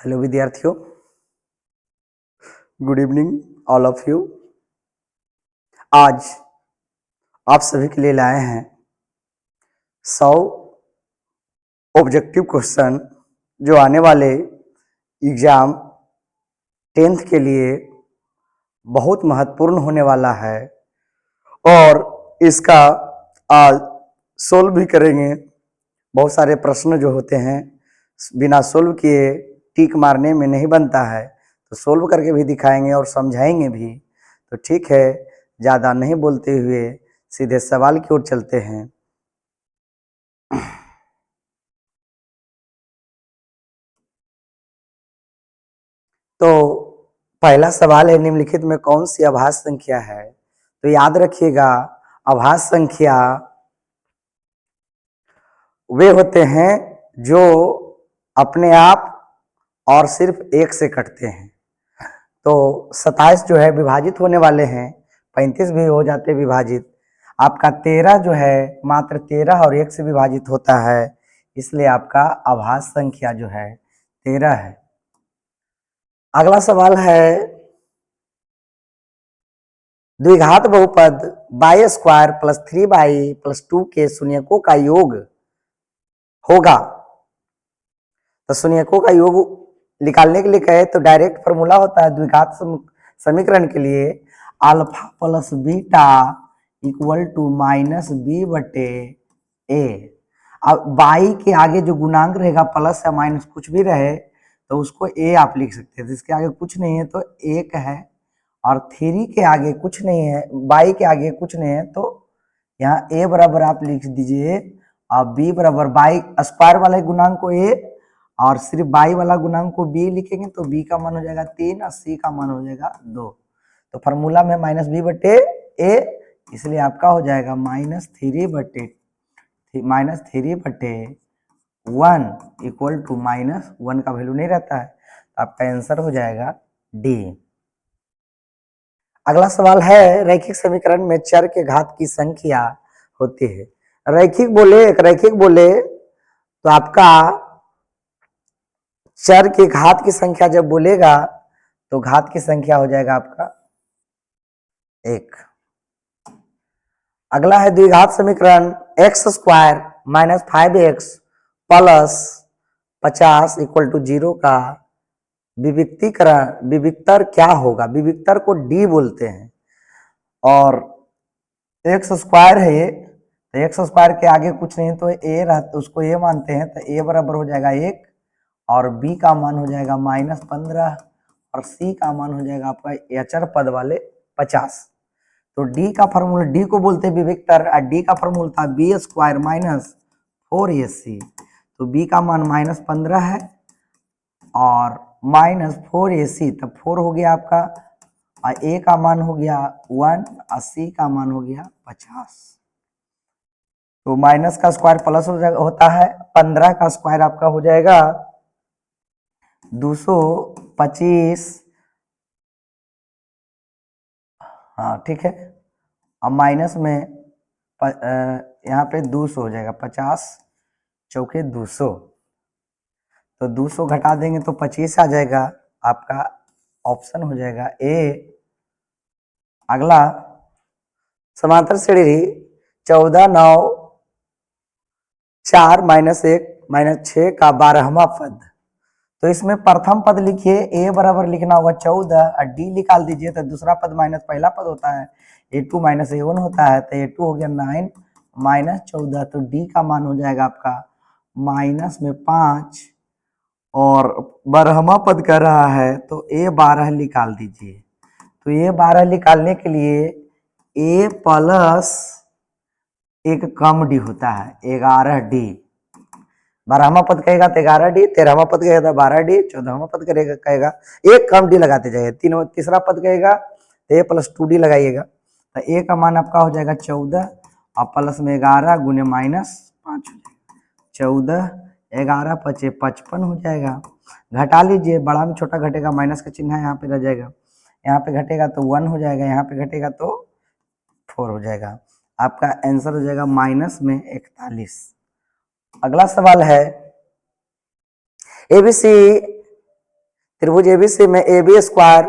Hello विद्यार्थियों, good evening all of you. आज आप सभी के लिए लाए हैं 100 ऑब्जेक्टिव क्वेश्चन जो आने वाले एग्जाम 10th के लिए बहुत महत्वपूर्ण होने वाला है और इसका आज सोल्व भी करेंगे। बहुत सारे प्रश्न जो होते हैं बिना सोल्व किए टिक मारने में नहीं बनता है, तो सोल्व करके भी दिखाएंगे और समझाएंगे भी। तो ठीक है, ज़्यादा नहीं बोलते हुए सीधे सवाल की ओर चलते हैं। तो पहला सवाल है, निम्नलिखित में कौन सी अभाज्य संख्या है? तो याद रखिएगा, अभाज्य संख्या वे होते हैं जो अपने आप और सिर्फ एक से कटते हैं। तो 27 जो है विभाजित होने वाले हैं, 35 भी हो जाते विभाजित। आपका 13 जो है मात्र 13 और 1 से विभाजित होता है, इसलिए आपका अभाज्य संख्या जो है 13 है। अगला सवाल है, द्विघात बहुपद y square plus 3y plus 2 के शून्यकों का योग होगा। तो शून्यकों का योग निकालने के लिए कहे तो डायरेक्ट फॉर्मूला होता है द्विघात समीकरण के लिए, alpha plus beta equal to minus B बटे ए। अब बाई के आगे जो गुणांक रहेगा प्लस या माइनस कुछ भी रहे तो उसको ए आप लिख सकते हैं। इसके आगे कुछ नहीं है तो एक है, और 3 के आगे कुछ नहीं है, बाई के आगे कुछ नहीं है तो यहाँ ए बराबर आप लिख दीजिए, और बी बराबर बाई स्क्वायर वाले गुणांक को ए और सिर्फ बाई वाला गुणांक को बी लिखेंगे तो बी का मान हो जाएगा 3 और सी का मान हो जाएगा 2। तो फार्मूला में माइनस बी बटे ए, इसलिए आपका हो जाएगा माइनस थ्री बटे 1 इक्वल टू -1 का वैल्यू नहीं रहता है, तो आपका आंसर हो जाएगा डी। अगला सवाल है, रैखिक समीकरण में चर के घात की संख्या होती है। रैखिक बोले तो आपका चर के घात की संख्या जब बोलेगा तो घात की संख्या हो जाएगा आपका 1। अगला है द्विघात समीकरण x square minus 5x plus 50 equal to 0 का विविक्तर क्या होगा? विविक्तर को डी बोलते हैं, और एक्स स्क्वायर है ये, तो एक्स स्क्वायर के आगे कुछ नहीं तो ए रहता, उसको ए मानते हैं, तो ए बराबर हो जाएगा 1 और बी का मान हो जाएगा -15 और सी का मान हो जाएगा आपका अचर पद वाले 50। तो डी का फॉर्मूला, डी को बोलते हैं विविक्तर, और डी का फॉर्मूला था बी स्क्वायर माइनस 4ac। तो बी का मान -15 है और -4ac, तब 4 हो गया आपका, और ए का मान हो गया 1 और सी का मान हो गया 50। तो माइनस का स्क्वायर प्लस होता है, 15 का स्क्वायर आपका हो जाएगा 225। हाँ ठीक है, अब माइनस में यहाँ पे 200 हो जाएगा, 50 चौके 200, तो 200 घटा देंगे तो 25 आ जाएगा, आपका ऑप्शन हो जाएगा ए। अगला समांतर श्रेणी 14 9 4 -1 -6 का 12वां पद। तो इसमें प्रथम पद लिखिए, ए बराबर लिखना होगा 14 और डी निकाल दीजिए, तो दूसरा पद माइनस पहला पद होता है, a2 - a1 होता है, तो a2 हो गया 9 -14, तो डी का मान हो जाएगा आपका -5, और 12वां पद कर रहा है तो a12 निकाल दीजिए। तो a12 निकालने के लिए a प्लस एक कम डी होता है 11d। 12वां पद कहेगा तो 11d, 13वां पद कहेगा तो 12d, 14वां पद कहेगा एक कम डी लगाते जाइए, तीसरा पद कहेगा तो a प्लस 2d लगाइएगा, तो a का मान आपका हो जाएगा 14 और प्लस में 11 गुने -5 हो जाएगा, 14 11 5 55 हो जाएगा। घटा लीजिए, बड़ा में छोटा घटेगा, माइनस का चिन्ह यहाँ पे रह जाएगा, यहाँ पे घटेगा तो 1 हो जाएगा, यहाँ पे घटेगा तो 4 हो जाएगा। आपका आंसर हो जाएगा -41। अगला सवाल है, एबीसी त्रिभुज एबीसी में ए बी स्क्वायर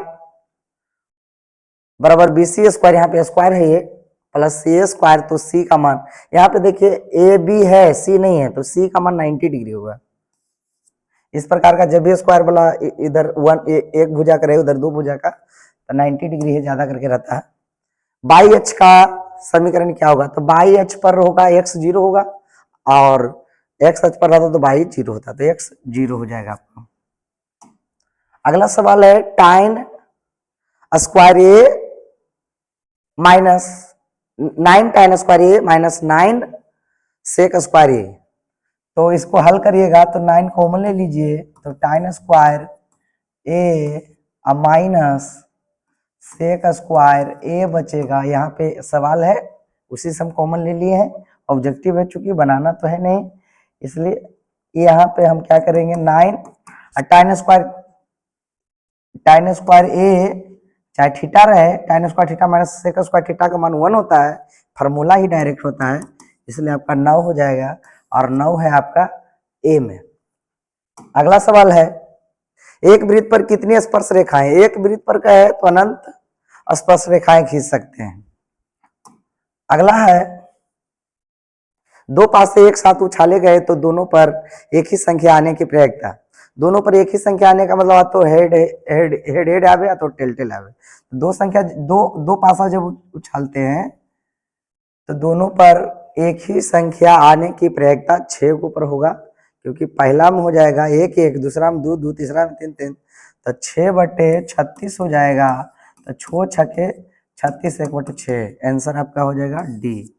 बराबर बी सी स्क्वायर, यहाँ पे स्क्वायर है ये, प्लस सी स्क्वायर, तो सी का मान यहाँ पे देखिए ए बी है सी नहीं है, तो सी का मान 90 डिग्री होगा। इस प्रकार का जब भी स्क्वायर वाला इधर एक भुजा का रहे उधर दो भुजा का, तो 90 डिग्री है ज्यादा करके रहता है। बाई एच का समीकरण क्या होगा, तो बाई एच पर होगा एक्स 0 होगा, और एक्स एच पर रहता तो बाई 0 होता, तो एक्स 0 हो जाएगा आपको। अगला सवाल है टाइन स्क्वायर ए माइनस 9 टाइन स्क्वायर ए माइनस 9 सेक स्क्वायर ए, तो इसको हल करिएगा तो 9 कॉमन ले लीजिए, तो टाइन स्क्वायर ए माइनस सेक स्क्वायर ए बचेगा। यहाँ पे सवाल है उसी से हम कॉमन ले लिए हैं, ऑब्जेक्टिव है चूंकि बनाना तो है नहीं, इसलिए यहाँ पे हम क्या करेंगे 9 टाइन स्क्वायर ए चाहे थीटा रहे, tan square theta minus sec square theta का मान 1 होता है, फार्मूला ही डायरेक्ट होता है, इसलिए आपका 9 हो जाएगा, और 9 है आपका ए में। अगला सवाल है एक वृत्त पर कितनी स्पर्श रेखाएं, एक वृत्त पर का है तो अनंत स्पर्श रेखाएं खींच सकते हैं। अगला है दो पासे एक साथ उछाले गए तो दोनों पर एक ही संख्या आने की प्रयेकता, दोनों पर एक ही संख्या आने का मतलब तो हेड हेड हेड हेड आवे या तो टेल टेल आवे। दो संख्या दो पासा जब उछालते हैं तो दोनों पर एक ही संख्या आने की प्रयेकता 6 के ऊपर होगा, क्योंकि पहला में हो जाएगा 1 1, दूसरा में 2 2, तीसरा में 3 3, तो 6/36 हो जाएगा, तो 6 छके 36 1/6, आंसर आपका हो जाएगा डी,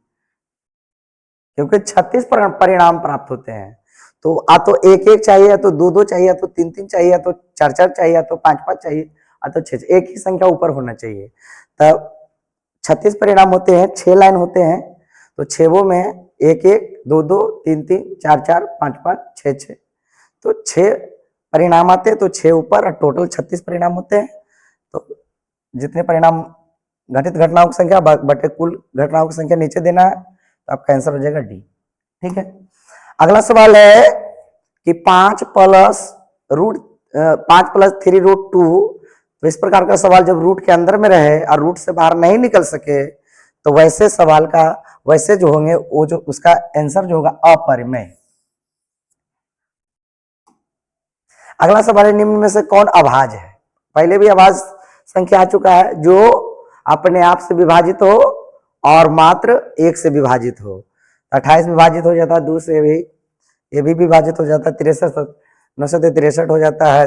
क्योंकि 36 परिणाम प्राप्त होते हैं, तो आ तो 1 1 चाहिए, या तो 2 2 चाहिए, या तो 3 3 चाहिए, या तो 4 4 चाहिए, या तो 5 5 चाहिए, या तो 6 एक ही संख्या ऊपर होना चाहिए। तब 36 परिणाम होते हैं, 6 लाइन होते हैं, तो 6 में 1 1 2 2 3 3 4 4 5 5 6 6, तो 6 परिणाम आते हैं, तो 6 ऊपर और टोटल 36 परिणाम होते हैं। तो जितने परिणाम घटित घटनाओं की संख्या बटे कुल घटनाओं की संख्या नीचे देना है, तो आपका आंसर हो जाएगा डी। ठीक है, अगला सवाल है कि 5 + 3√2, तो इस प्रकार का सवाल जब रूट के अंदर में रहे और रूट से बाहर नहीं निकल सके, तो वैसे सवाल का वैसे जो होंगे वो जो उसका आंसर जो होगा अपरिमेय। अगला सवाल है निम्न में से कौन अभाज्य है, पहले भी अभाज्य संख्या आ चुका है, जो अपने आप से विभाजित हो और मात्र 1 से विभाजित हो। 28 विभाजित हो जाता है 2 से, भी ये भी विभाजित हो जाता है, 63 9 से 63 हो जाता है,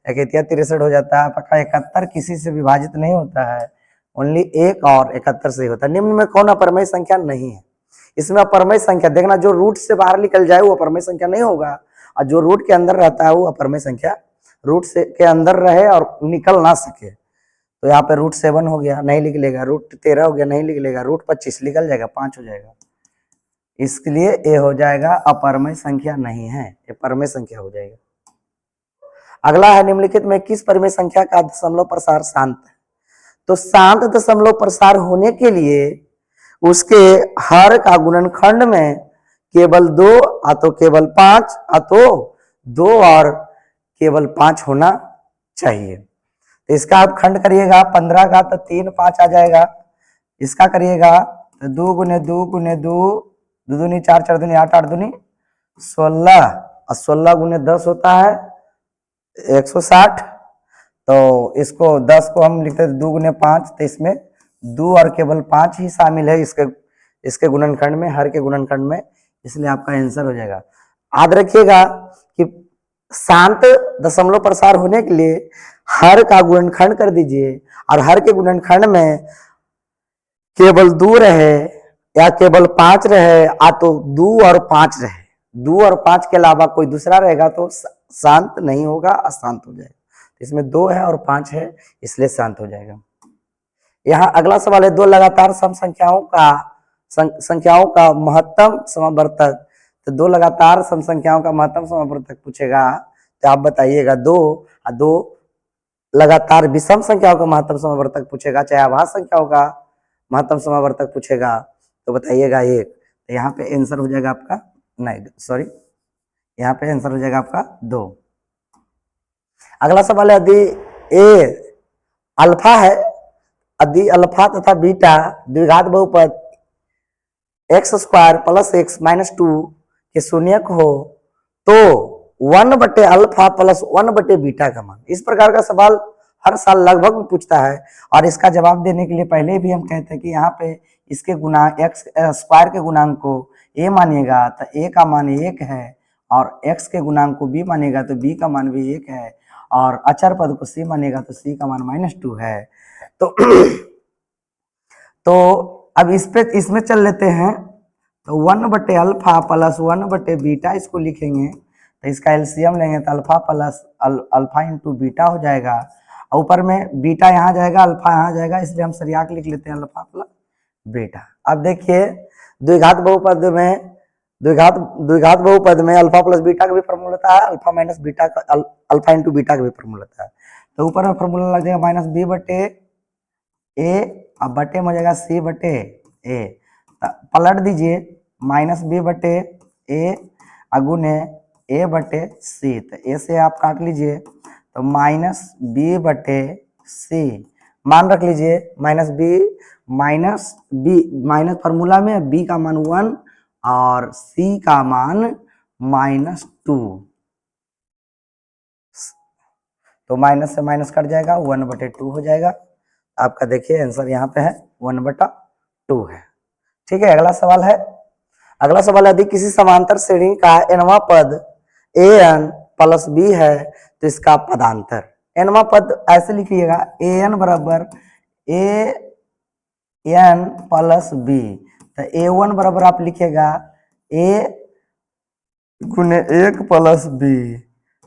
63 हो जाता है, पक्का 71 किसी से विभाजित नहीं होता है, ओनली 1 और 71 से ही होता है। निम्न में कौन अपरिमेय संख्या नहीं है, इसमें अपरिमेय संख्या देखना, जो रूट से बाहर निकल जाए वो अपरिमेय संख्या नहीं होगा, और जो रूट के अंदर रहता है वो अपरिमेय संख्या, रूट से के अंदर रहे और निकल ना सके, तो यहाँ पे √7 हो गया नहीं निकलेगा, √13 हो गया नहीं निकलेगा, √25 निकल जाएगा 5 हो जाएगा, इसलिए ये हो जाएगा अपरिमेय संख्या नहीं है, ये परिमेय संख्या हो जाएगा। अगला है निम्नलिखित में किस परिमेय संख्या का दशमलव प्रसार शांत है, तो शांत दशमलव प्रसार होने के लिए उसके हर का गुणनखंड में केवल 2 या तो केवल 5 या तो 2 और केवल 5 होना चाहिए। तो इसका आप खंड करिएगा 15 का तो 3 5 आ जाएगा, इसका करिएगा तो 2 × 2 × 2 2 दूनी 4 4 दूनी 8 8 दूनी 16, और 16 × 10 होता है 160, तो इसको 10 को हम लिखते हैं 2 × 5, तो इसमें 2 और केवल 5 ही शामिल है इसके गुणनखंड में, हर के गुणनखंड में, इसलिए आपका आंसर हो जाएगा। याद रखिएगा कि शांत दशमलव प्रसार होने के लिए हर का गुणनखंड कर दीजिए, और हर के गुणनखंड में केवल 2 रहे या केवल 5 रहे, या तो 2 और 5 रहे, 2 और 5 के अलावा कोई दूसरा रहेगा तो शांत नहीं होगा, अशांत हो जाएगा। इसमें 2 है और 5 है, इसलिए शांत हो जाएगा। यहाँ अगला सवाल है दो लगातार सम संख्याओं का महत्तम समावर्तक, तो 2 लगातार सम संख्याओं का महत्तम समावर्तक पूछेगा, तो आप बताइएगा 2 लगातार विषम संख्याओं का महत्तम समावर्तक पूछेगा, चाहे आभाज्य संख्याओं का महत्तम समावर्तक पूछेगा तो बताइएगा 1, तो यहाँ पे आंसर हो जाएगा आपका, नहीं सॉरी, यहाँ पे आंसर हो जाएगा आपका 2। अगला सवाल है यदि ए अल्फा है, यदि अल्फा तथा बीटा द्विघात बहुपद x square plus x minus two के शून्यक हो तो 1/अल्फा प्लस 1/बीटा का मान। इस प्रकार का सवाल हर साल लगभग पूछता है और इसका जवाब देने के लिए पहले भी हम कहते हैं कि यहाँ पे इसके गुणांक एक्स स्क्वायर के गुणांक को ए मानिएगा तो ए का मान 1 है, और एक्स के गुणांक को बी मानेगा तो बी का मान भी 1 है, और अचर पद को सी मानेगा तो सी का मान -2 है। तो अब इसमें चल लेते हैं। तो 1/अल्फा प्लस 1/बीटा इसको लिखेंगे, तो इसका एलसीएम लेंगे तो alpha plus alpha into beta हो जाएगा। ऊपर में बीटा यहाँ जाएगा, अल्फा यहाँ जाएगा, इसलिए हम सरियाक लिख लेते हैं अल्फा प्लस बीटा। अब देखिए द्विघात बहुपद में अल्फा प्लस बीटा का भी फॉर्मूला होता है, अल्फा माइनस बीटा का अल्फा इंटू बीटा का भी फॉर्मूला होता है। तो ऊपर में फॉर्मूला लग जाएगा -b/a, अब बटे में हो जाएगा c/a, पलट दीजिए -b/a अगुने a/c, तो a से आप काट लीजिए तो -b/c, मान रख लीजिए माइनस फार्मूला में b का मान 1 और c का मान -2, तो माइनस से माइनस कट जाएगा, 1/2 हो जाएगा। आपका देखिए आंसर यहाँ पे है 1/2 है। ठीक है, अगला सवाल है। अगला सवाल यदि किसी समांतर श्रेणी का nवां पद an प्लस b है तो इसका पदांतर। nवां पद ऐसे लिखिएगा an बराबर an प्लस b, तो a1 बराबर आप लिखिएगा a गुने 1 प्लस b,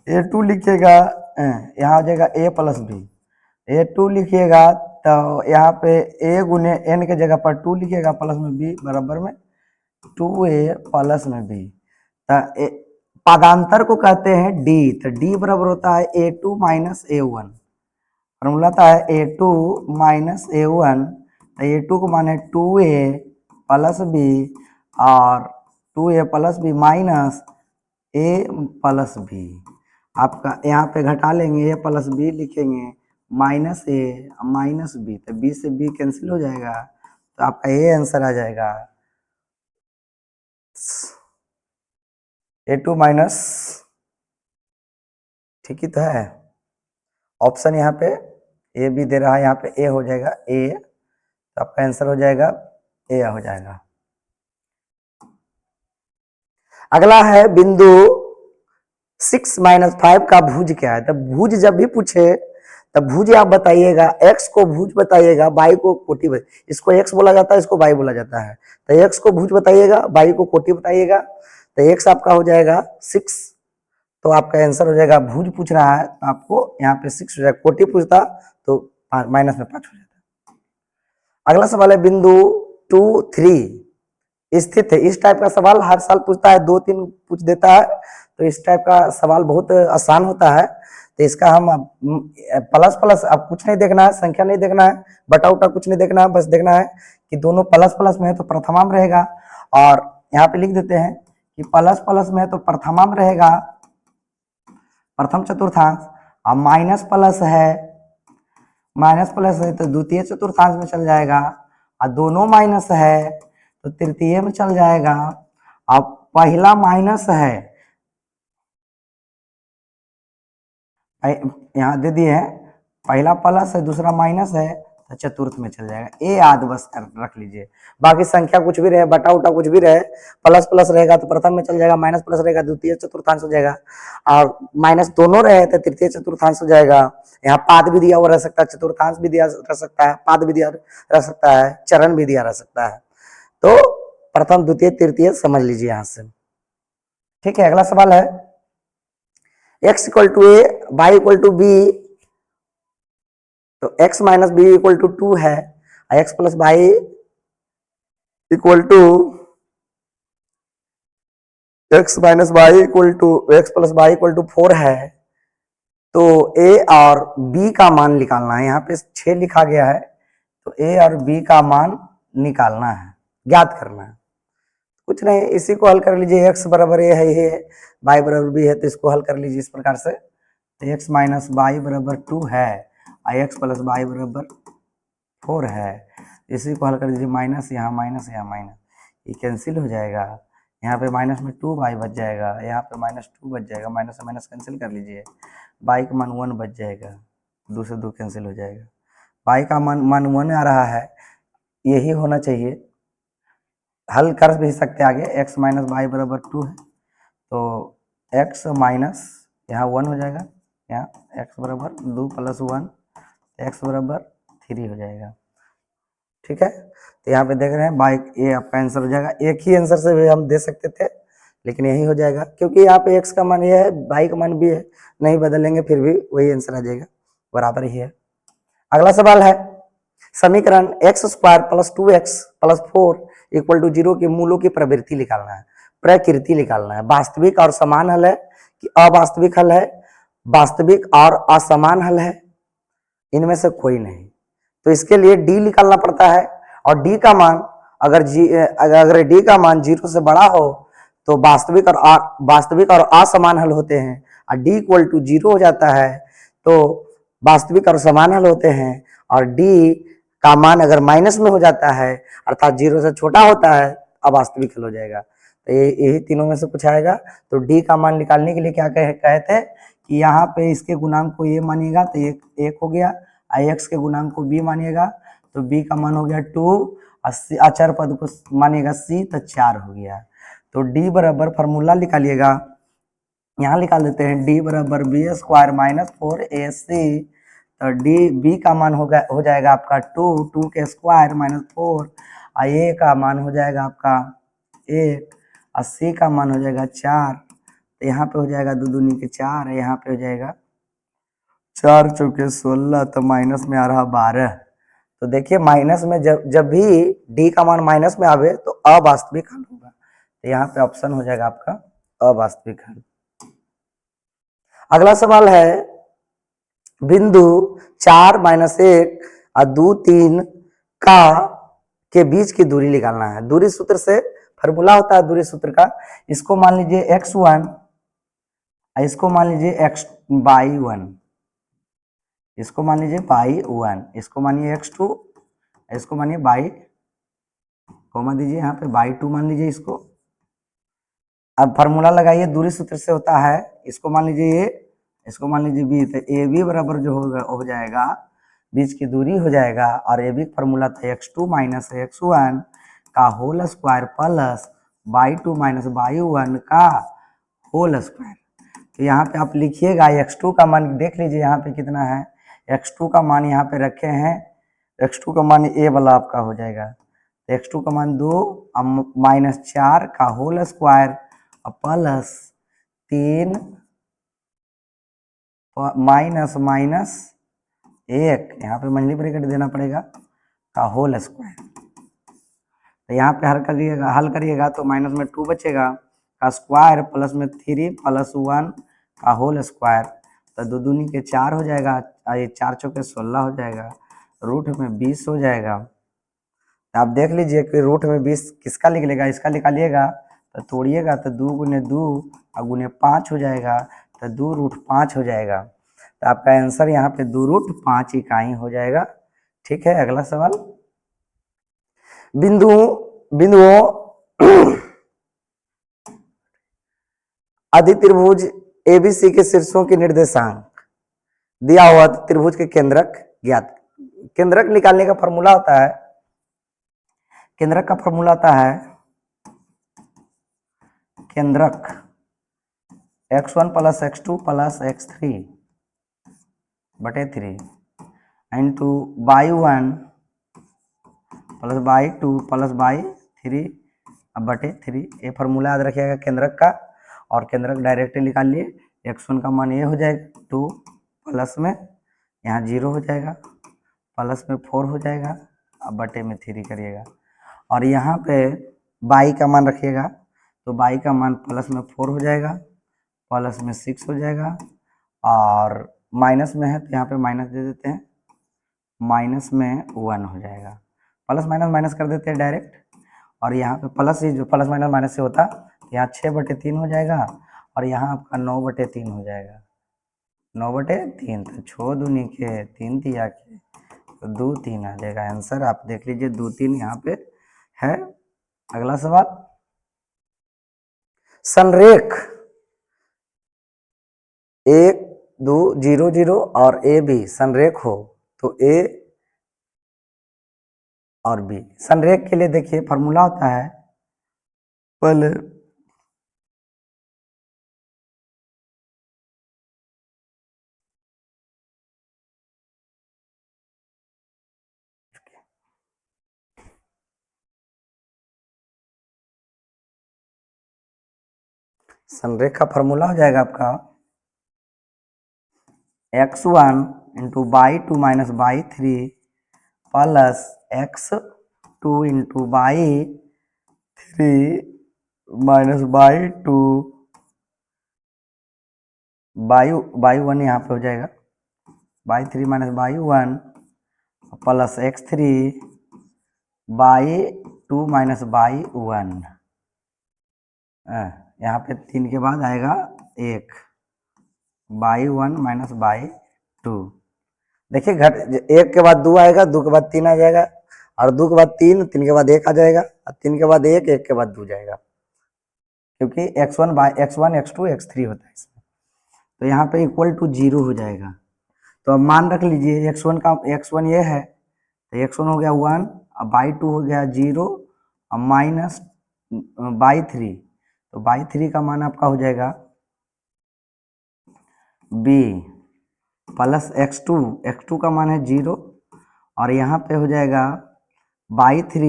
a2 लिखिएगा यहाँ हो जाएगा a प्लस b, a2 लिखिएगा तो यहाँ पे a गुने n के जगह पर 2 लिखिएगा प्लस में b बराबर में 2a प्लस में b। तो पदांतर को कहते हैं d, तो d बराबर होता है a2 माइनस a1, फॉर्मूला था a2 माइनस a1, तो a2 को माने 2a प्लस b और 2a plus b minus a plus b। आपका यहाँ पे घटा लेंगे a प्लस b लिखेंगे माइनस a माइनस b, तो b से b कैंसिल हो जाएगा, तो आपका ये आंसर आ जाएगा a2 माइनस, ठीक ही तो है। ऑप्शन यहाँ पे ए भी दे रहा है, यहाँ पे ए हो जाएगा ए, तो आपका आंसर हो जाएगा ए हो जाएगा। अगला है बिंदु 6 - 5 का भुज क्या है। तो भुज जब भी पूछे तब भुज आप बताइएगा, x को भुज बताइएगा, y को कोटि, इसको x बोला जाता है, इसको y बोला जाता है। तो x को भुज बताइएगा, y को कोटि बताइएगा, तो x आपका हो जाएगा 6, तो आपका आंसर हो जाएगा, भुज पूछ रहा है तो आपको यहाँ पे 6 हो जाएगा, कोटि पूछता तो माइनस में 5 हो जाता। अगला सवाल है बिंदु 2, 3 स्थित है। इस टाइप का सवाल हर साल पूछता है, 2-3 पूछ देता है, तो इस टाइप का सवाल बहुत आसान होता है। तो इसका हम प्लस प्लस, अब कुछ नहीं देखना है, संख्या नहीं देखना है, बटा उटा कुछ नहीं देखना है, बस देखना है कि दोनों प्लस प्लस में है तो प्रथमाम रहेगा, और यहाँ पे लिख देते हैं कि प्लस प्लस में है तो प्रथमाम रहेगा, प्रथम चतुर्थांश, और माइनस प्लस है तो द्वितीय चतुर्थांश में चल जाएगा, और दोनों माइनस है तो तृतीय में चल जाएगा। अब पहला माइनस है, यहाँ दे दिए हैं, पहला प्लस है दूसरा माइनस है तो चतुर्थ में चल जाएगा, ए आदि बस रख लीजिए। बाकी संख्या कुछ भी रहे, बटा उटा कुछ भी रहे, प्लस प्लस रहेगा तो प्रथम में चल जाएगा, माइनस प्लस रहेगा द्वितीय चतुर्थांश हो जाएगा, और माइनस दोनों रहे तो तृतीय चतुर्थांश हो जाएगा। यहाँ पाद भी दिया हुआ रह सकता है, चतुर्थांश भी दिया रह सकता है, पाद भी दिया रह सकता है, चरण भी दिया रह सकता है। तो प्रथम द्वितीय तृतीय समझ लीजिए यहाँ से। ठीक है, अगला सवाल है x equal to A Y equal to B, तो x minus B equal to 2 है, x plus Y equal to x minus Y equal to x plus Y equal to 4 है। तो a और b का मान निकालना है, यहाँ पे 6 लिखा गया है, तो a और b का मान निकालना है, ज्ञात करना है। कुछ नहीं, इसी को हल कर लीजिए, x बराबर a है, ये y बराबर b है, तो इसको हल कर लीजिए इस प्रकार से, तो x माइनस बाई बराबर 2 है और x प्लस बाई बराबर 4 है। इसी को हल कर दीजिए, माइनस यहाँ माइनस, ये कैंसिल हो जाएगा। यहाँ पे माइनस में 2 बाई बच जाएगा, यहाँ पे माइनस 2 बच जाएगा, माइनस से माइनस कैंसिल कर लीजिए, बाई का मान 1 बच जाएगा, 2 से 2 कैंसिल हो जाएगा, बाई का मान 1 आ रहा है, यही होना चाहिए। हल कर भी सकते आगे, x माइनस बाई बराबर 2 है तो x माइनस यहाँ 1 हो जाएगा, यहाँ x बराबर 2 प्लस 1, x बराबर 3 हो जाएगा। ठीक है, तो यहाँ पे देख रहे हैं बाई, ये आपका आंसर हो जाएगा। एक ही आंसर से भी हम दे सकते थे लेकिन यही हो जाएगा, क्योंकि यहाँ पे x का मान ये है, बाई का मान भी है, नहीं बदलेंगे फिर भी वही आंसर आ जाएगा, बराबर ही है। अगला सवाल है, समीकरण x square plus 2x plus 4 equal to 0 के मूलों की प्रवृत्ति निकालना है, प्रकृति निकालना है। वास्तविक और समान हल है कि अवास्तविक हल है, वास्तविक और असमान हल है, इनमें से कोई नहीं। तो इसके लिए d निकालना पड़ता है, और d का मान अगर d का मान 0 से बड़ा हो तो वास्तविक और असमान हल होते हैं, और d इक्वल टू 0 हो जाता है तो वास्तविक और समान हल होते हैं, और d का मान अगर माइनस में हो जाता है अर्थात 0 से छोटा होता है अवास्तविक हल हो जाएगा। तो यही तीनों में से कुछ आएगा। तो d का मान निकालने के लिए क्या कहे थे कि यहाँ पे इसके गुणांक को a मानिएगा तो एक हो गया, x के गुणांक को b मानिएगा तो b का मान हो गया 2, अचर पद को मानिएगा c तो 4 हो गया। तो d बराबर फार्मूला निकालिएगा, यहाँ निकाल देते हैं, d बराबर बी स्क्वायर माइनस 4ac, तो b का मान हो जाएगा आपका 2 के स्क्वायर माइनस 4, और a का मान हो जाएगा आपका 1, और c का मान हो जाएगा 4। तो यहाँ पे हो जाएगा 2 दूनी के 4, यहाँ पे हो जाएगा 4 चौके 16, तो माइनस में आ रहा 12। तो देखिए माइनस में जब भी d का मान माइनस में आवे तो अवास्तविक हल होगा, तो यहाँ पे ऑप्शन हो जाएगा आपका अवास्तविक हल। अगला सवाल है, बिंदु 4 माइनस 1 और 2 3 का के बीच की दूरी निकालना है। दूरी सूत्र से फॉर्मूला होता है दूरी सूत्र का, इसको मान लीजिए x1, इसको मान लीजिए x बाई 1, इसको मान लीजिए बाई 1, इसको मानिए x2, इसको मानिए बाई, कोमा दीजिए यहाँ पे बाई 2 मान लीजिए इसको। अब फार्मूला लगाइए, दूरी सूत्र से होता है, इसको मान लीजिए ये, इसको मान लीजिए बी, तो ए बी बराबर जो हो जाएगा बीच की दूरी हो जाएगा, और ए बी फार्मूला था x2 माइनस x1 का whole square plus by 2 minus by 1 का होल स्क्वायर। तो यहाँ पे आप लिखिएगा x2 का मान देख लीजिए यहाँ पे कितना है, x2 का मान यहाँ पे रखे हैं, x2 का मान ए वाला आपका हो जाएगा, तो x2 का मान 2 माइनस 4 का whole square plus 3 minus minus 1, यहाँ पे मंडली ब्रैकेट देना पड़ेगा, का होल स्क्वायर। तो यहाँ पे हल करिएगा तो माइनस में 2 बचेगा, का स्क्वायर प्लस में 3 प्लस 1 का होल स्क्वायर, तो 2 दूनी के 4 हो जाएगा, ये 4 चौके 16 हो जाएगा, रूट में 20 हो जाएगा। तो आप देख लीजिए कि रूट में 20 किसका निकलेगा, इसका निकालिएगा तो तोड़िएगा तो 2 गुने 2 और गुने 5 हो जाएगा, तो 2 रूट 5 हो जाएगा। तो आपका आंसर यहाँ पे 2 रूट 5 इकाई हो जाएगा। ठीक है, अगला सवाल, बिंदुओं आदि त्रिभुज एबीसी के शीर्षों के निर्देशांक दिया हुआ त्रिभुज के केंद्रक ज्ञात। केंद्रक निकालने का फॉर्मूला होता है, केंद्रक का फॉर्मूला आता है केंद्रक x1 plus x2 plus x3 बटे 3 into by 1 plus by 2 plus by 3 अब बटे 3। ये फार्मूला याद रखिएगा केंद्रक का, और केंद्रक डायरेक्टली निकाल लिए, x1 का मान ये हो जाएगा 2 प्लस में यहाँ 0 हो जाएगा, प्लस में 4 हो जाएगा, अब बटे में 3 करिएगा, और यहाँ पे बाई का मान रखिएगा तो बाई का मान प्लस में 4 हो जाएगा, प्लस में 6 हो जाएगा, और माइनस में है तो यहाँ पे माइनस दे देते हैं, माइनस में 1 हो जाएगा, प्लस माइनस माइनस कर देते हैं डायरेक्ट, और यहाँ पे प्लस ही जो प्लस माइनस माइनस से होता यहाँ 6 बटे 3 हो जाएगा, और यहाँ आपका 9 बटे 3 हो जाएगा। 9/3, तो 6 दूनी के 3 तिया के, तो 2 3 आ जाएगा आंसर। आप देख लीजिए 2 3 यहाँ पे है। अगला सवाल, संरेख 1 2 0 0 और ए बी संरेख हो तो ए और बी। संरेख के लिए देखिए फॉर्मूला होता है, पहले संरेख का फॉर्मूला हो जाएगा आपका x1 into y2 minus y3 plus x2 into y3 minus y2 y1 यहाँ पे हो जाएगा y3 minus y1 plus x3 y2 minus y1। यहाँ पे 3 के बाद आएगा 1 y1 माइनस y2। देखिए घट 1 के बाद 2 आएगा, 2 के बाद 3 आ जाएगा, और 2 के बाद 3, 3 के बाद 1 आ जाएगा, और 3 के बाद 1, 1 के बाद 2 जाएगा, क्योंकि x1 x2 x3 होता है इसमें। तो यहाँ पे इक्वल टू 0 हो जाएगा। तो अब मान रख लीजिए x1 ये है, तो x1 हो गया 1, अब y2 हो गया 0 और माइनस y3, तो y3 का मान आपका हो जाएगा b प्लस x2 का मान है 0, और यहाँ पे हो जाएगा y3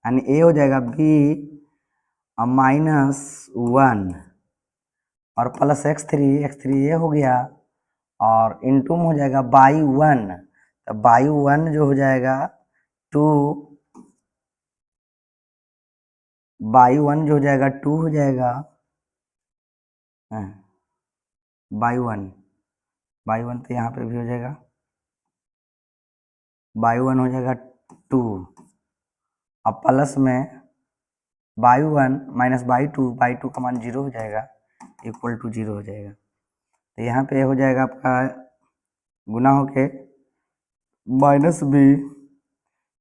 यानी a हो जाएगा b और माइनस 1 और प्लस x3 ये हो गया, और इनटू में हो जाएगा y1, तो y1 जो हो जाएगा 2, y1 जो हो जाएगा 2 हो जाएगा, y1 तो यहाँ पे भी हो जाएगा, y1 हो जाएगा 2, अब प्लस में y1 माइनस y2 का मान 0 हो जाएगा, इक्वल टू 0 हो जाएगा। तो यहाँ पे हो जाएगा आपका गुना होके माइनस b,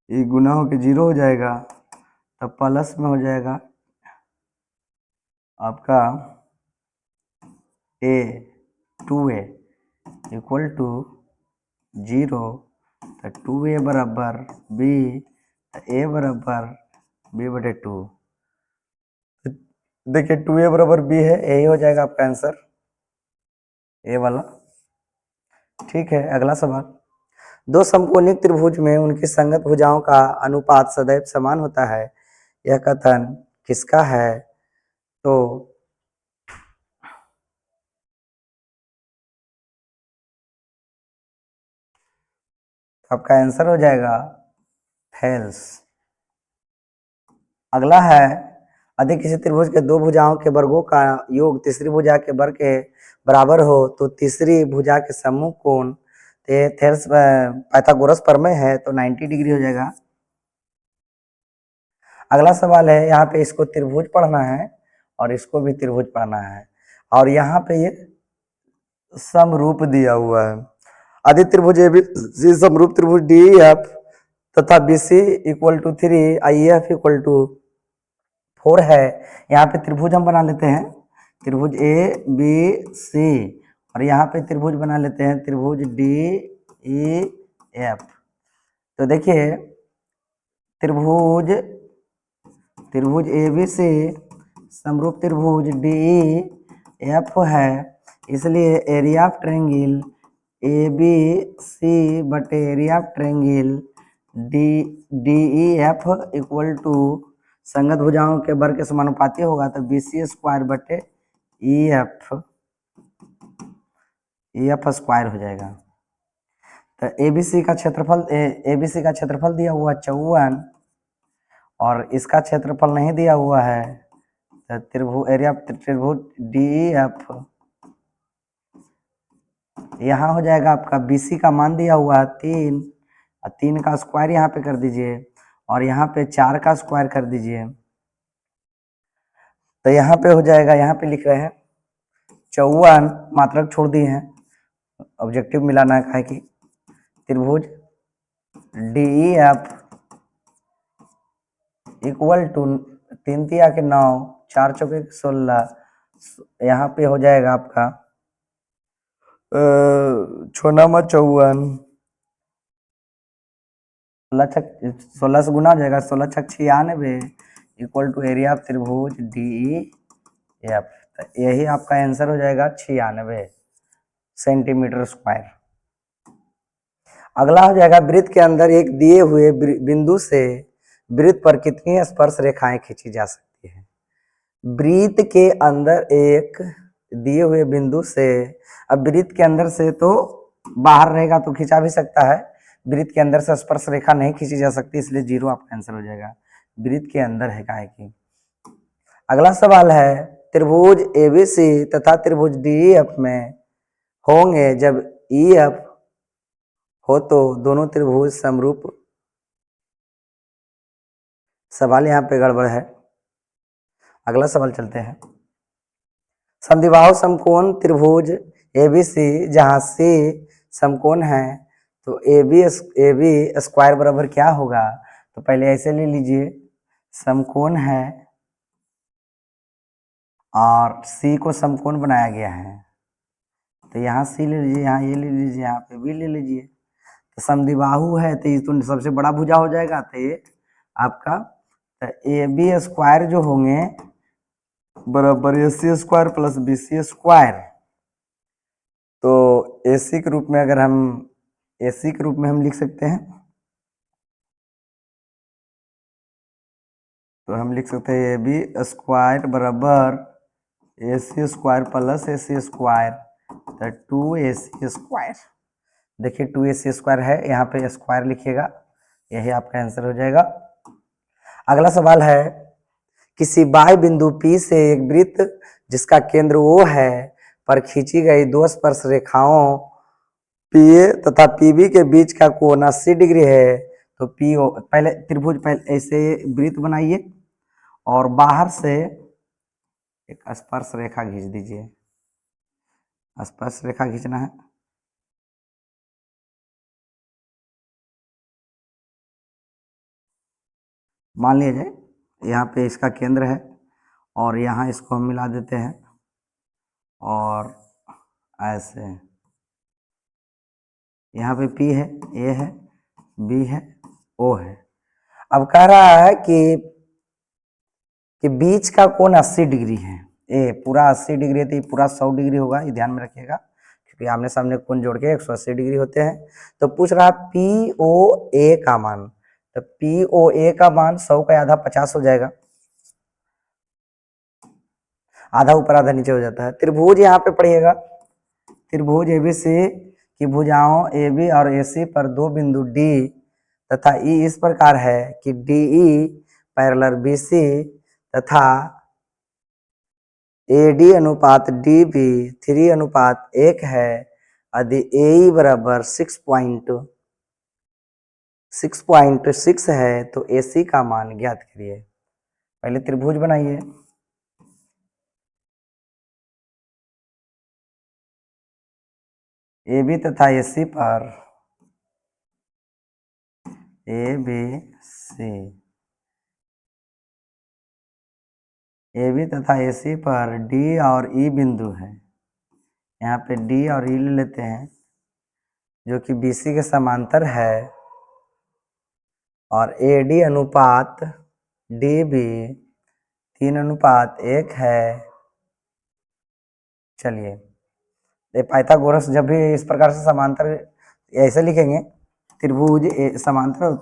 ये गुना होके 0 हो जाएगा, तो प्लस में हो जाएगा आपका a 2a इक्वल टू 0, तो 2a बराबर b, तो a बराबर b/2। देखिए 2a बराबर b है, यही हो जाएगा आपका आंसर, ए वाला। ठीक है, अगला सवाल, दो समकोणिक त्रिभुज में उनकी संगत भुजाओं का अनुपात सदैव समान होता है, यह कथन किसका है? तो आपका आंसर हो जाएगा थेल्स। अगला है, यदि किसी त्रिभुज के दो भुजाओं के वर्गों का योग तीसरी भुजा के वर्ग के बराबर हो तो तीसरी भुजा के समूह कोण, थेल्स पाइथागोरस प्रमेय है, तो 90 डिग्री हो जाएगा। अगला सवाल है, यहाँ पे इसको त्रिभुज पढ़ना है और इसको भी त्रिभुज पढ़ना है, और यहाँ पे ये समरूप दिया हुआ है। यदि त्रिभुज एबीसी समरूप त्रिभुज डीईएफ तथा BC equal to 3 IF equal to 4 है। यहाँ पे त्रिभुज हम बना लेते हैं, त्रिभुज ए बी सी, और यहाँ पे त्रिभुज बना लेते हैं त्रिभुज डी ई एफ। तो देखिए त्रिभुज ए बी सी समरूप त्रिभुज डी ई एफ है, इसलिए area of triangle A B C बटे area of triangle D E F equal to संगत भुजाओं के वर्ग के समानुपाती होगा, तो BC² बटे EF स्क्वायर हो जाएगा। तो ABC का क्षेत्रफल दिया हुआ 54 और इसका क्षेत्रफल नहीं दिया हुआ है, तो त्रिभुज DEF यहाँ हो जाएगा आपका BC का मान दिया हुआ है 3, और 3 का स्क्वायर यहाँ पे कर दीजिए, और यहाँ पे 4 का स्क्वायर कर दीजिए, तो यहाँ पे हो जाएगा, यहाँ पे लिख रहे हैं 54 मात्रक छोड़ दिए हैं, ऑब्जेक्टिव मिलाना है कि त्रिभुज डी एफ इक्वल टू 3 तिया के 9 4 चौके 16, यहाँ पे हो जाएगा आपका 6×9 = 54, 16 से गुना हो जाएगा, 16×6 = 96 इक्वल टू एरिया ऑफ त्रिभुज डी एफ। यही आपका आंसर हो जाएगा 96 सेंटीमीटर स्क्वायर। अगला हो जाएगा वृत्त के अंदर एक दिए हुए बिंदु से वृत्त पर कितनी स्पर्श रेखाएं खींची जा सकती है। वृत्त के अंदर एक दिए हुए बिंदु से, अब वृत्त के अंदर से तो बाहर रहेगा तो खींचा भी सकता है, वृत्त के अंदर से स्पर्श रेखा नहीं खींची जा सकती, इसलिए 0 आपका आंसर हो जाएगा। वृत्त के अंदर है काहे की। अगला सवाल है त्रिभुज एबीसी तथा त्रिभुज डीईएफ में होंगे जब ईएफ हो तो दोनों त्रिभुज समरूप। सवाल यहाँ पे गड़बड़ है। अगला सवाल चलते हैं। समद्विबाहु समकोण त्रिभुज एबीसी जहाँ सी समकोण है तो ए बी स्क्वायर बराबर क्या होगा। तो पहले ऐसे ले लीजिए, समकोण है और सी को समकोण बनाया गया है, तो यहाँ सी ले लीजिए, यहाँ ये ले लीजिए, यहाँ पे भी ले लीजिए। तो समद्विबाहु है तो ये तो सबसे बड़ा भुजा हो जाएगा, तो ये आपका ए बी स्क्वायर जो होंगे बराबर A C square plus B C square. तो ए सी के रूप में अगर हम एसी के रूप में हम लिख सकते हैं, तो हम लिख सकते हैं ए बी स्क्वायर बराबर A C square plus A C square, तो 2ac स्क्वायर। देखिए 2ac स्क्वायर है, यहाँ पे स्क्वायर लिखिएगा, यही आपका आंसर हो जाएगा। अगला सवाल है किसी बाह्य बिंदु P से एक वृत्त जिसका केंद्र O है पर खींची गई 2 स्पर्श रेखाओं PA तथा PB के बीच का कोण 80 डिग्री है। तो PO पहले त्रिभुज, पहले ऐसे वृत्त बनाइए और बाहर से एक स्पर्श रेखा खींच दीजिए। स्पर्श रेखा खींचना है, मान लीजिए यहाँ पे इसका केंद्र है और यहाँ इसको हम मिला देते हैं और ऐसे यहाँ पे P है, A है, B है, O है। अब कह रहा है कि बीच का कोण 80 डिग्री है, ए पूरा 80 डिग्री है तो ये पूरा 100 डिग्री होगा, ये ध्यान में रखिएगा क्योंकि आमने सामने कोण जोड़ के 180 डिग्री होते हैं। तो पूछ रहा है POA का मान, तो POA का मान 100 का आधा 50 हो जाएगा, आधा ऊपर आधा नीचे हो जाता है। त्रिभुज यहाँ पे पढ़िएगा, त्रिभुज एबीसी की भुजाओं AB और AC पर 2 बिंदु D तथा E इस प्रकार है कि DE पैरेलल BC तथा AD अनुपात DB 3:1 है। यदि AE बराबर 6.6 है तो AC का मान ज्ञात करिए। पहले त्रिभुज बनाइए, AB तथा AC पर AB तथा AC पर D और E बिंदु है। यहाँ पे D और E ले लेते हैं जो कि BC के समांतर है और AD अनुपात DB 3:1 है। चलिए ये पाइथागोरस जब भी इस प्रकार से समांतर ऐसे लिखेंगे, त्रिभुज समांतर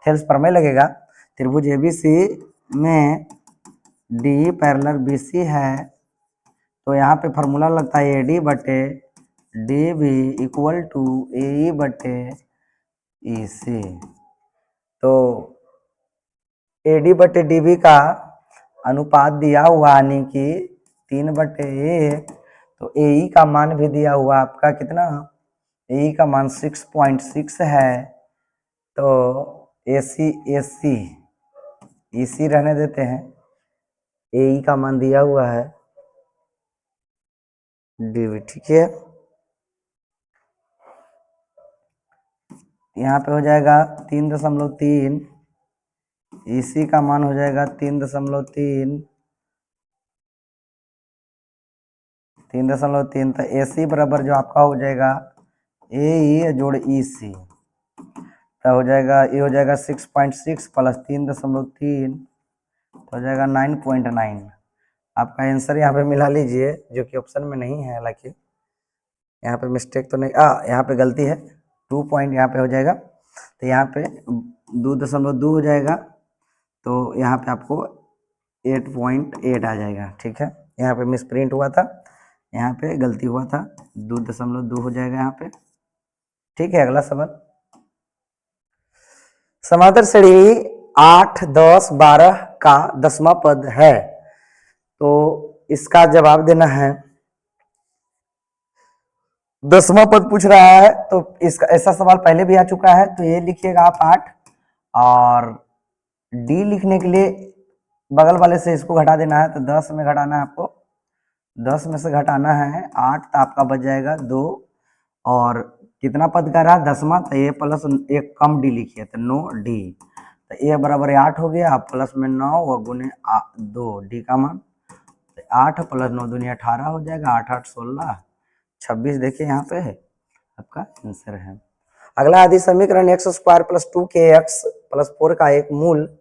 थेल्स प्रमेय लगेगा, त्रिभुज ABC में D पैरेलल BC है तो यहाँ पे फॉर्मूला लगता है AD बटे DB इक्वल टू AE बटे EC। तो AD बटे DB का अनुपात दिया हुआ यानी कि 3/1, तो AE का मान भी दिया हुआ आपका कितना, AE का मान 6.6 है। तो AC EC रहने देते हैं, AE का मान दिया हुआ है DB, ठीक है। यहाँ पे हो जाएगा 3.3, इसी का मान हो जाएगा 3.3, 3.3। तो ए सी बराबर जो आपका हो जाएगा ए ई जोड़ ई सी, तो हो जाएगा ये हो जाएगा 6.6 प्लस 3.3 हो जाएगा 9.9। आपका आंसर यहाँ पे मिला लीजिए, जो कि ऑप्शन में नहीं है। हालांकि यहाँ पे मिस्टेक तो नहीं, यहाँ पे गलती है, 2 पॉइंट यहाँ पे हो जाएगा। तो यहाँ पे 2.2 हो जाएगा, तो यहाँ पे आपको 8.8 आ जाएगा। ठीक है, यहाँ पे मिस प्रिंट हुआ था, यहाँ पे गलती हुआ था, 2.2 हो जाएगा यहाँ पे। ठीक है, अगला सवाल। समांतर श्रेणी 8, 10, 12 का 10वां पद है, तो इसका जवाब देना है। 10वां पद पूछ रहा है, तो इसका ऐसा सवाल पहले भी आ चुका है, तो ये लिखिएगा आप 8, और डी लिखने के लिए बगल वाले से इसको घटा देना है, तो 10 में घटाना है आपको, 10 में से घटाना है 8, तो आपका बच जाएगा 2। और कितना पद का रहा 10वां, तो ए प्लस एक कम डी लिखिए, तो 9 डी, तो ए बराबर 8 हो गया, प्लस में 9 व गुने 2 डी का मान, 8 प्लस 9 दूनी 18 हो जाएगा, 8 8 16 26। देखिए यहाँ पे आपका आंसर है। अगला आदि समीकरण x square plus 2kx plus 4 का एक मूल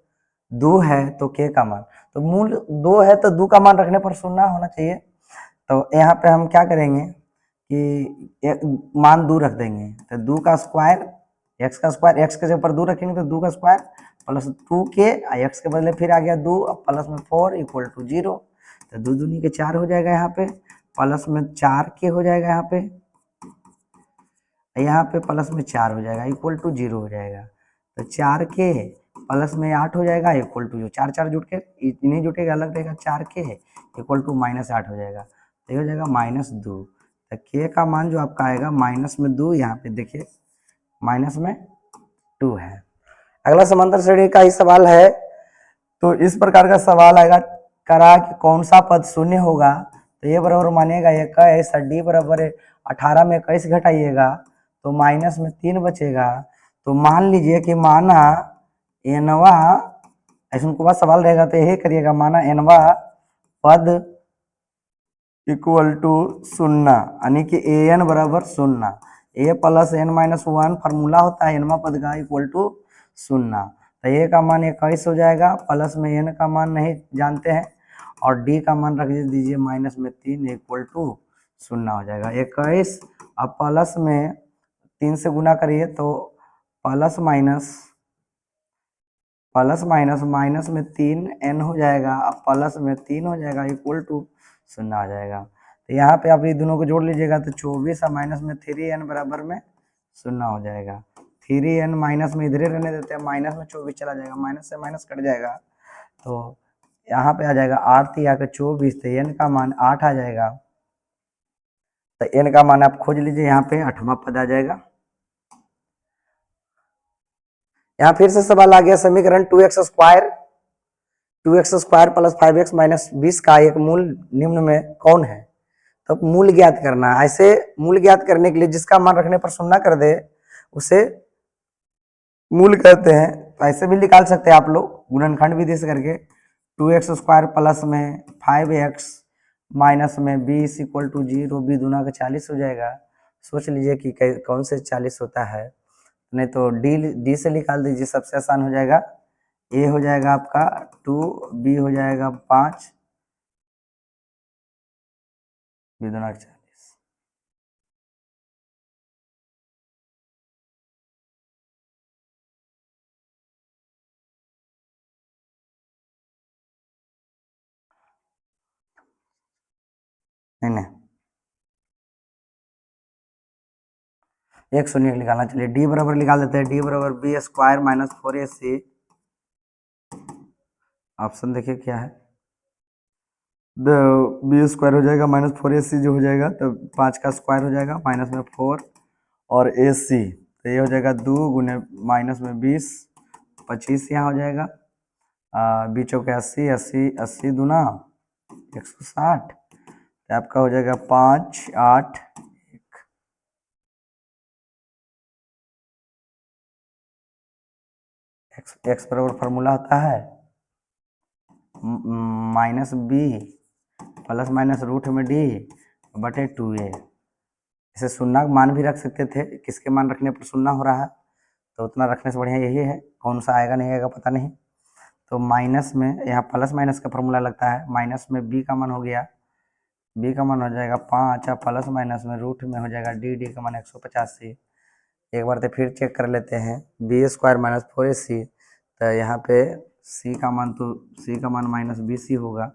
2 है, तो k का मान, तो मूल 2 है तो 2 का मान रखने पर शून्य होना चाहिए। तो यहाँ पे हम क्या करेंगे कि मान 2 रख देंगे, तो 2 का स्क्वायर x का स्क्वायर, x के ऊपर 2 रखेंगे तो 2 का स्क्वायर प्लस 2k, x के बदले फिर आ गया 2, अब प्लस में 4 इक्वल टू 0, तो 2 दूनी के 4 हो जाएगा यहाँ पे, प्लस में 4k हो जाएगा यहाँ पे, प्लस में 4 हो जाएगा इक्वल टू 0 हो जाएगा, तो 4k प्लस में 8 हो जाएगा इक्वल टू 4 4 जुट के नहीं जुटेगा, अलग रहेगा, 4k इक्वल टू -8 हो जाएगा, तो ये हो जाएगा -2। तो k का मान जो आपका आएगा -2, यहाँ पे देखिए -2 है। अगला समांतर श्रेणी का ही सवाल है, तो इस प्रकार का सवाल आएगा, करा कि कौन सा पद शून्य होगा, तो ये बराबर मानिएगा 21, डी बराबर 18 में 21 घटाइएगा तो माइनस में 3 बचेगा। तो मान लीजिए कि माना एनवा, ऐसा को बाद सवाल रहेगा तो यही करिएगा, माना एनवा पद इक्वल टू 0, यानी कि ए एन बराबर 0, ए प्लस एन माइनस 1 फार्मूला होता है एनवा पद का इक्वल टू 0, तो ए का मान 21 हो जाएगा, प्लस में एन का मान नहीं जानते हैं, और डी का मान रख दीजिए माइनस में 3 इक्वल टू 0 हो जाएगा 21। अब प्लस में 3 से गुना करिए तो प्लस माइनस में 3 एन हो जाएगा, अब प्लस में 3 हो जाएगा इक्वल टू 0 आ जाएगा। तो यहाँ पे आप ये दोनों को जोड़ लीजिएगा तो 24 और माइनस में 3n बराबर में 0 हो जाएगा। 3n माइनस में इधर ही रहने देते हैं, माइनस में 24 चला जाएगा, माइनस से माइनस कट जाएगा, तो यहाँ पे आ जाएगा 8 या 24, तो n का मान 8 आ जाएगा। तो n का मान आप खोज लीजिए, यहाँ पे 8वां पद आ जाएगा। यहाँ फिर से सवाल आ गया, समीकरण 2x square plus 5x minus 20 का एक मूल निम्न में कौन है। तो मूल ज्ञात करना है। ऐसे मूल ज्ञात करने के लिए जिसका मान रखने पर शून्य कर दे उसे मूल कहते हैं। तो ऐसे भी निकाल सकते हैं आप लोग गुणनखंड विधि से करके, 2x स्क्वायर प्लस में 5x माइनस में 20 इक्वल टू 0, 2 दूना का 40 हो जाएगा। सोच लीजिए कि कौन से 40 होता है, नहीं तो डी से निकाल दीजिए, सबसे आसान हो जाएगा। ए हो जाएगा आपका 2, बी हो जाएगा 5, बी दूना 40। नहीं, एक शून्य निकालना, चलिए डी बराबर निकाल देते हैं, डी बराबर B square minus 4ac, option देखिए क्या है, बी स्क्वायर हो जाएगा माइनस 4ac जो हो जाएगा, तो 5 का स्क्वायर हो जाएगा माइनस में 4 और ac, तो ये हो जाएगा 2 गुने माइनस में 20, 25 यहाँ हो जाएगा, 20 चौके 80, 80 80 दूना 160, तो आपका हो जाएगा 5 8 एक्स बराबर फार्मूला होता है minus B plus minus root में डी बटे 2a। इसे शून्य मान भी रख सकते थे, किसके मान रखने पर शून्य हो रहा है, तो उतना रखने से बढ़िया यही है। कौन सा आएगा नहीं आएगा पता नहीं। तो माइनस में यहाँ प्लस माइनस का फॉर्मूला लगता है, माइनस में बी का मान हो गया, बी का मान हो जाएगा 5 और प्लस माइनस में रूट में हो जाएगा डी का मान 185। एक बार तो फिर चेक कर लेते हैं, बी स्क्वायर माइनस 4ac, तो यहाँ पे सी का मान माइनस बी सी होगा,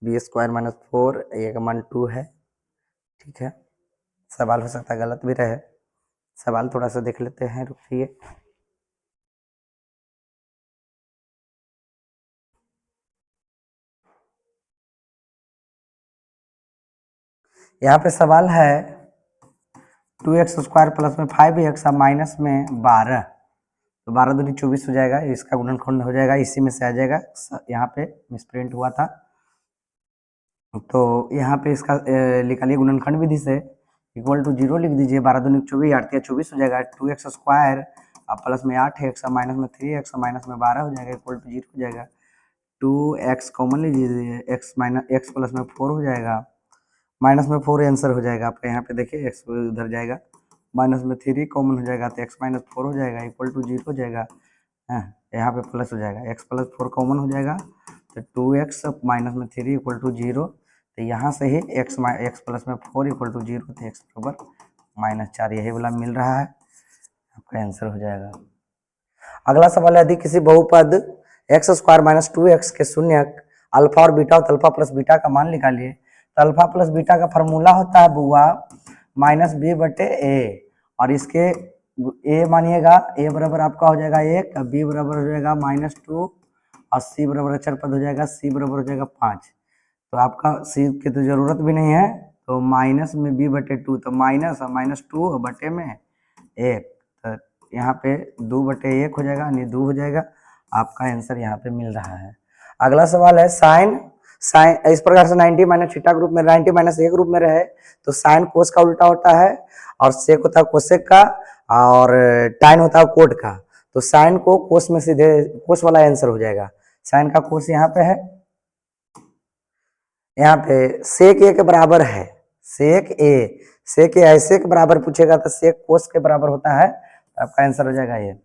बी स्क्वायर माइनस 4, ए का मान 2 है। ठीक है, सवाल हो सकता है गलत भी रहे, सवाल थोड़ा सा देख लेते हैं, रुकिए। यहाँ पे सवाल है 2x स्क्वायर प्लस में 5x माइनस में 12, तो 12 दूनी 24 हो जाएगा, इसका गुणनखंड हो जाएगा, इसी में से आ जाएगा। यहाँ पे मिसप्रिंट हुआ था, तो यहाँ पे इसका निकालिए गुणनखंड विधि से, इक्वल टू 0 लिख दीजिए, 12 दूनी 24, 8 24 हो जाएगा, 2x स्क्वायर अब प्लस में 8x माइनस में 3x माइनस में 12 हो जाएगा, इक्वल टू 0 हो जाएगा। 2x कॉमन लीजिए, x प्लस में 4 हो जाएगा, माइनस में 4 आंसर हो जाएगा आपका। यहाँ पे देखिए x उधर जाएगा, माइनस में 3 कॉमन हो जाएगा, तो x माइनस 4 हो जाएगा, इक्वल टू 0 हो जाएगा। यहाँ पे प्लस हो जाएगा, x प्लस 4 कॉमन हो जाएगा, तो 2x माइनस में 3 इक्वल टू 0, तो यहाँ से ही x प्लस में 4 इक्वल टू 0, तो x बराबर -4, यही वाला मिल रहा है, आपका आंसर हो जाएगा। अगला सवाल है, यदि किसी बहुपद x स्क्वायर माइनस 2x के शून्यक अल्फा और बीटा, अल्फा प्लस बीटा का मान निकालिए। तो अल्फा प्लस बीटा का फार्मूला होता है बुआ माइनस बी बटे ए, और इसके ए मानिएगा, ए बराबर आपका हो जाएगा 1, बी बराबर हो जाएगा -2 और सी बराबर अचर पद हो जाएगा, सी बराबर हो जाएगा 5। तो आपका सी की तो जरूरत भी नहीं है, तो माइनस में बी बटे 2, तो माइनस और -2 बटे में 1, तो यहाँ पे 2 बटे 1 हो जाएगा, यानी 2 हो जाएगा। आपका आंसर यहाँ पे मिल रहा है। अगला सवाल है, साइन इस प्रकार से 90 माइनस थीटा ग्रुप में 90 माइनस ए ग्रुप में रहे, तो साइन कोस का उल्टा होता है, और सेक होता है कोसेक का, और टाइन होता है कोट का। तो साइन को कोस में सीधे कोस वाला आंसर हो जाएगा। साइन का कोस यहाँ पे है, यहाँ पे सेक ए के बराबर है, सेक ए ऐसे के बराबर पूछेगा तो सेक कोस के बराबर होता है, तो आपका आंसर हो जाएगा ये।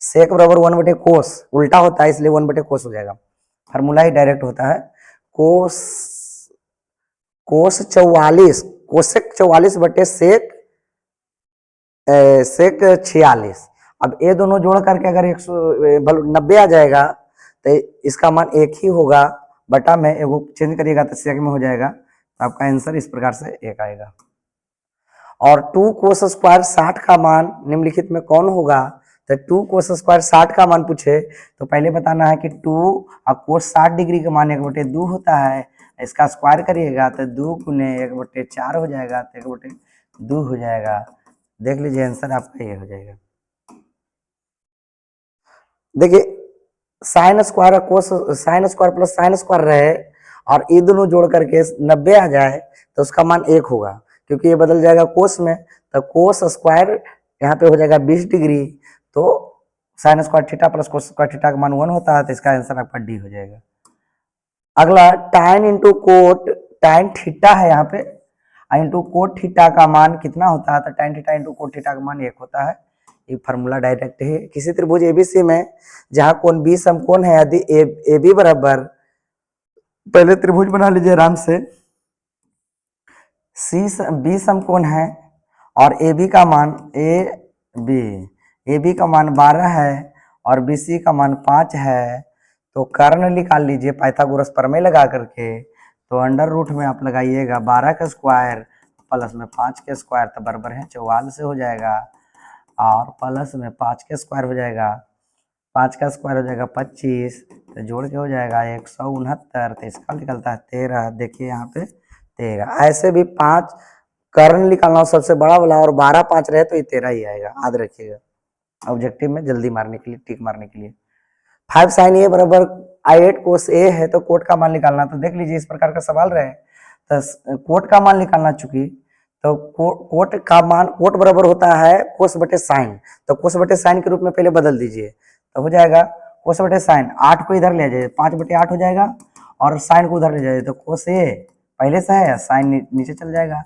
सेक बराबर 1 बटे कोस, उल्टा होता है इसलिए 1 बटे कोस हो जाएगा, फार्मूला ही डायरेक्ट होता है। कोस 44, कोसेक 44 बटे सेक 46। अब ये दोनों जोड़ करके अगर 190 आ जाएगा, तो इसका मान 1 ही होगा, बटा में एगो चेंज करिएगा तो सेक में हो जाएगा, तो आपका आंसर इस प्रकार से 1 आएगा। और 2 कोस स्क्वायर 60 का मान निम्नलिखित में कौन होगा? तो 2 कोस स्क्वायर 60 का मान पूछे तो पहले बताना है कि 2 और कोस 60 डिग्री का मान 1/2 होता है, इसका स्क्वायर करिएगा तो 2 गुने 1/4 हो जाएगा, तो 1/2 हो जाएगा। देख लीजिए आंसर आपका ये हो जाएगा। देखिए साइन स्क्वायर और cos, sine square plus sine square रहे और ये दोनों जोड़ करके 90 आ जाए तो उसका मान 1 होगा, क्योंकि ये बदल जाएगा कोस में, तो कोस स्क्वायर यहाँ पे हो जाएगा 20 डिग्री, तो sine square theta plus cos square theta का मान 1 होता है, तो इसका आंसर आपका डी हो जाएगा। अगला टाइन इंटू कोट, टाइन थीटा है यहाँ पे, इंटू कोट थीटा का मान कितना होता है? तो टाइन थीटा इंटू कोट थीटा का मान 1 होता है। ये फार्मूला डायरेक्ट है। किसी त्रिभुज एबीसी में जहां कोण बी समकोण है, यदि ए बी बराबर, पहले त्रिभुज बना लीजिए आराम से, बी समकोण है और ए बी का मान ए बी का मान 12 है और बी सी का मान 5 है, तो कर्ण निकाल लीजिए पाइथागोरस प्रमेय लगा करके। तो अंडर रूट में आप लगाइएगा 12 का स्क्वायर प्लस में 5 के स्क्वायर, तो बराबर है 44 से हो जाएगा, और प्लस में 5 के स्क्वायर हो जाएगा, 5 का स्क्वायर हो जाएगा 25, तो जोड़ के हो जाएगा 169, तो इसका निकलता है 13। देखिए यहाँ पे 13, ऐसे भी 5 कर्ण निकालना हो सबसे बड़ा वाला, और 12 5 रहे तो ये 13 ही आएगा, याद रखिएगा ऑब्जेक्टिव में जल्दी मारने के लिए, टिक मारने के लिए। 5 साइन ए बराबर 8 कोस ए है, तो कोट का मान निकालना। तो देख लीजिए इस प्रकार का सवाल रहे तो कोट का मान निकालना, चूंकि तो कोट का मान, कोट बराबर होता है कोस बटे साइन, तो कोस बटे साइन के रूप में पहले बदल दीजिए, तो हो जाएगा कोस बटे साइन, 8 को इधर ले जाइए 5/8 हो जाएगा, और साइन को उधर ले जाइए तो कोस ए पहले से है, साइन नीचे चल जाएगा,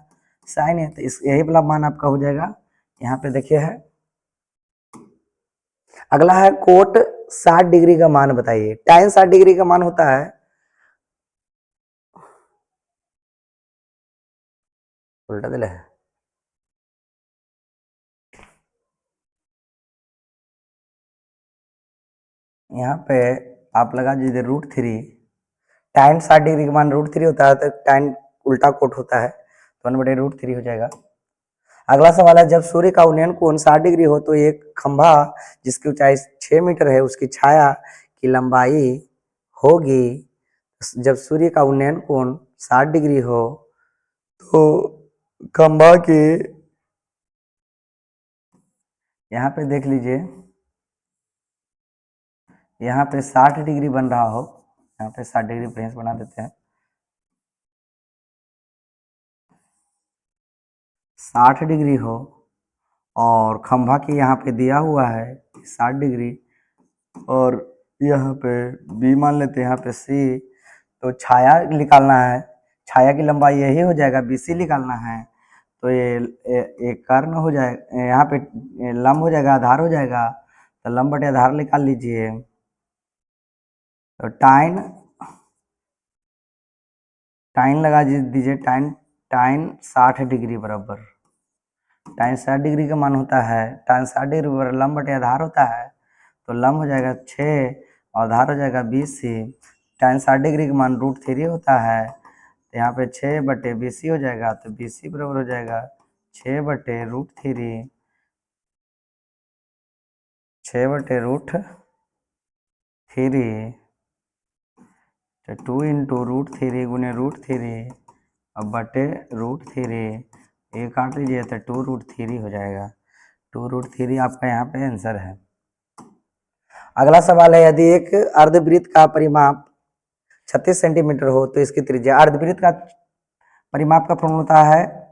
साइन है, तो इस यही वाला मान आपका हो जाएगा। यहाँ पे देखिए है, अगला है कोट 60 डिग्री का मान बताइए। tan 60 डिग्री का मान होता है, उल्टा दिले है, यहाँ पे आप लगा दीजिए √3। tan 60 डिग्री का मान √3 होता है, तो tan उल्टा कोट होता है, तो 1/√3 हो जाएगा। अगला सवाल है, जब सूर्य का उन्नयन कोण 60 डिग्री हो तो एक खंभा जिसकी ऊंचाई 6 मीटर है उसकी छाया की लंबाई होगी। जब सूर्य का उन्नयन कोण 60 डिग्री हो तो खंभा के, यहाँ पे देख लीजिए, यहाँ पे 60 डिग्री बन रहा हो, यहाँ पे 60 डिग्री प्लेन्स बना देते हैं, 60 डिग्री हो और खंभा की यहाँ पे दिया हुआ है 60 डिग्री, और यहाँ पे बी मान लेते हैं, यहाँ पे सी, तो छाया निकालना है, छाया की लंबाई यही हो जाएगा, BC निकालना है, तो ये कर्ण हो जाएगा, यहाँ पे लंब हो जाएगा, आधार हो जाएगा, तो लंब बटे आधार निकाल लीजिए, तो टाइन लगा दीजिए, टाइन 60 डिग्री बराबर, टाइन 60 डिग्री का मान होता है, टाइन 60 डिग्री बराबर लंब बटे आधार होता है, तो लंब हो जाएगा 6 और आधार हो जाएगा 20। टाइन 60 डिग्री का मान √3 होता है, तो यहाँ पे 6/BC हो जाएगा, तो BC बराबर हो जाएगा 6/√3, 6/√3, तो 2 × √3 गुने √3 अब बटे √3, ये काट लीजिए तो 2√3 हो जाएगा, 2√3 आपका यहाँ पे आंसर है। अगला सवाल है, यदि एक अर्धवृत्त का परिमाप 36 सेंटीमीटर हो तो इसकी त्रिज्या, अर्धवृत्त का परिमाप का फॉर्मूला होता है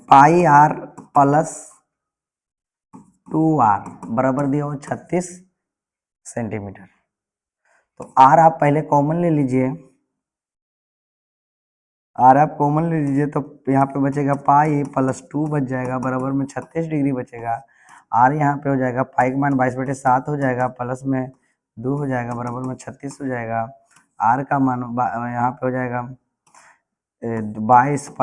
πr + 2r बराबर दिया हो 36 सेंटीमीटर, तो r आप पहले कॉमन ले लीजिए, r आप कॉमन ले लीजिए, तो यहाँ पे बचेगा पाई + 2 बच जाएगा, बराबर में 36 डिग्री बचेगा, r यहाँ पे हो जाएगा पाई का मान 22/7 हो जाएगा, प्लस में 2 हो जाएगा, बराबर में 36 हो जाएगा, r का मान यहाँ पे हो जाएगा 22 +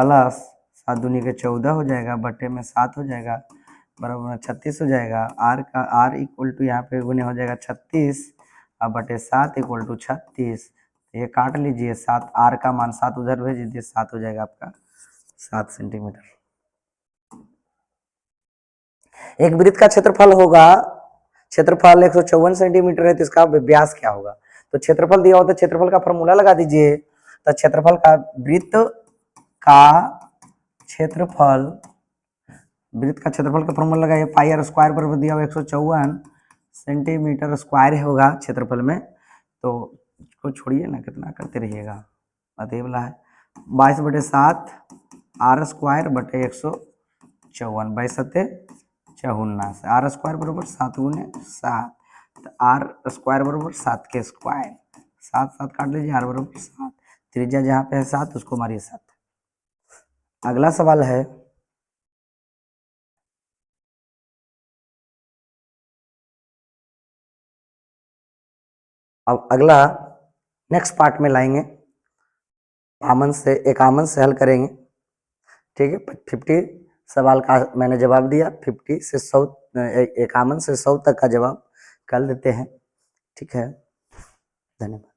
7 दूनी के 14 हो जाएगा, बटे में 7 हो जाएगा, बराबर में 36 हो जाएगा, r = यहाँ पे गुने हो जाएगा 36 और बटे 7 = 36, ये काट लीजिए, 7 r का मान 7 उधर भेज दीजिए, 7 हो जाएगा आपका 7 सेंटीमीटर। एक वृत्त का क्षेत्रफल होगा, क्षेत्रफल 154 सेंटीमीटर है, तो इसका व्यास क्या होगा? तो क्षेत्रफल दिया होता है, क्षेत्रफल का फॉर्मूला लगा दीजिए, तो क्षेत्रफल का वृत्त का क्षेत्रफल का फॉर्मूला लगाइए, πr² बराबर दिया हुआ 154 सेंटीमीटर स्क्वायर होगा क्षेत्रफल में, तो इसको छोड़िए ना, कितना करते रहिएगा, अतः वाला है 22/7 r² बटे 154, 22×7 = 54, r² बराबर 7 × 7, तो r² बराबर 7 के स्क्वायर, 7 7 काट लीजिए, r बराबर 7, त्रिज्या जहाँ पे है 7 उसको मारिए 7। अगला सवाल है, अब अगला नेक्स्ट पार्ट में लाएंगे, एक आमन से हल करेंगे, ठीक है। 50 सवाल का मैंने जवाब दिया, 50 से 100, 51 से 100 तक का जवाब कर देते हैं, ठीक है। धन्यवाद।